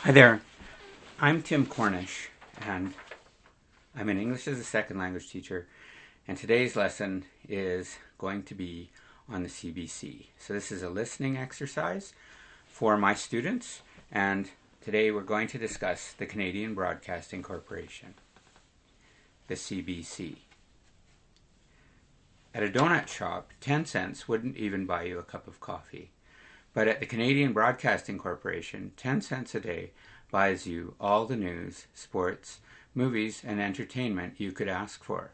Hi there, I'm Tim Cornish, and I'm an English as a second language teacher, and today's lesson is going to be on the CBC. So this is a listening exercise for my students, and today we're going to discuss the Canadian Broadcasting Corporation, the CBC. At a donut shop, 10 cents wouldn't even buy you a cup of coffee. But at the Canadian Broadcasting Corporation, 10 cents a day buys you all the news, sports, movies, and entertainment you could ask for.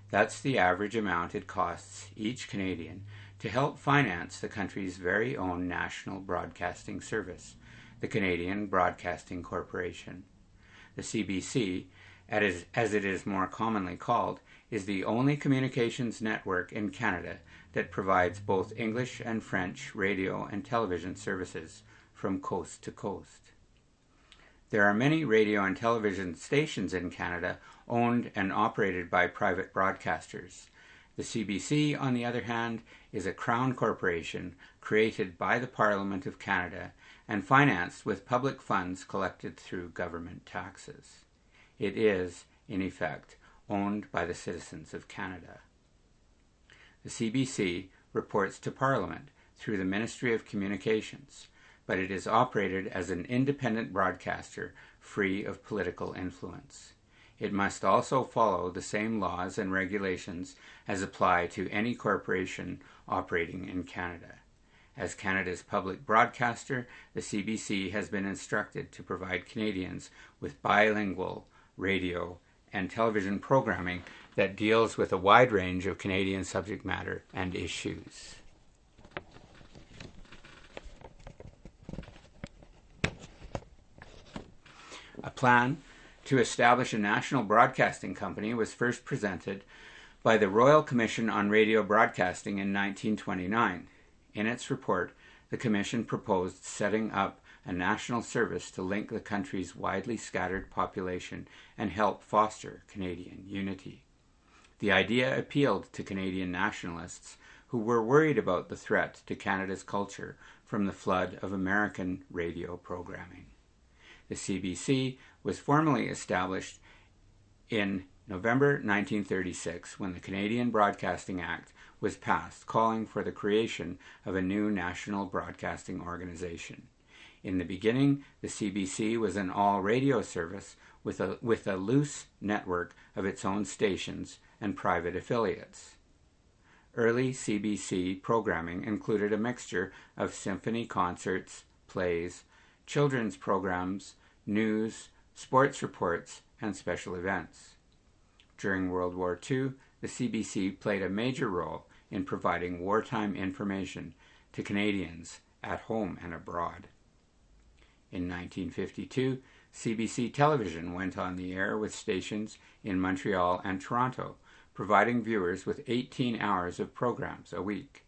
That's the average amount it costs each Canadian to help finance the country's very own national broadcasting service, the Canadian Broadcasting Corporation. The CBC, as it is more commonly called, is the only communications network in Canada that provides both English and French radio and television services from coast to coast. There are many radio and television stations in Canada owned and operated by private broadcasters. The CBC, on the other hand, is a Crown corporation created by the Parliament of Canada and financed with public funds collected through government taxes. It is, in effect, owned by the citizens of Canada. The CBC reports to Parliament through the Ministry of Communications, but it is operated as an independent broadcaster free of political influence. It must also follow the same laws and regulations as apply to any corporation operating in Canada. As Canada's public broadcaster, the CBC has been instructed to provide Canadians with bilingual radio and television programming that deals with a wide range of Canadian subject matter and issues. A plan to establish a national broadcasting company was first presented by the Royal Commission on Radio Broadcasting in 1929. In its report, the Commission proposed setting up a national service to link the country's widely scattered population and help foster Canadian unity. The idea appealed to Canadian nationalists who were worried about the threat to Canada's culture from the flood of American radio programming. The CBC was formally established in November 1936 when the Canadian Broadcasting Act was passed, calling for the creation of a new national broadcasting organization. In the beginning, the CBC was an all-radio service with a loose network of its own stations and private affiliates. Early CBC programming included a mixture of symphony concerts, plays, children's programs, news, sports reports, and special events. During World War II, the CBC played a major role in providing wartime information to Canadians at home and abroad. In 1952, CBC Television went on the air with stations in Montreal and Toronto, providing viewers with 18 hours of programs a week.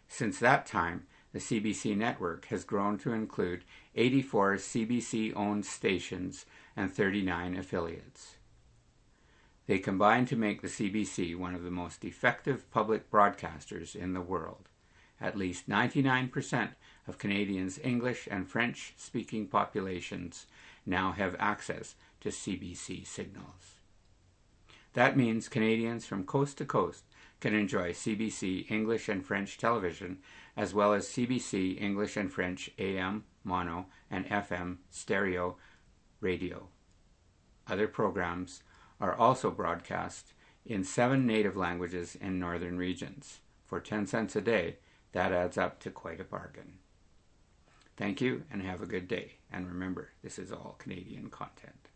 Since that time, the CBC network has grown to include 84 CBC-owned stations and 39 affiliates. They combine to make the CBC one of the most effective public broadcasters in the world. At least 99% of Canadians' English and French-speaking populations now have access to CBC signals. That means Canadians from coast to coast can enjoy CBC English and French television, as well as CBC English and French AM, mono, and FM stereo radio. Other programs are also broadcast in 7 native languages in northern regions. For 10 cents a day, that adds up to quite a bargain. Thank you and have a good day. And remember, this is all Canadian content.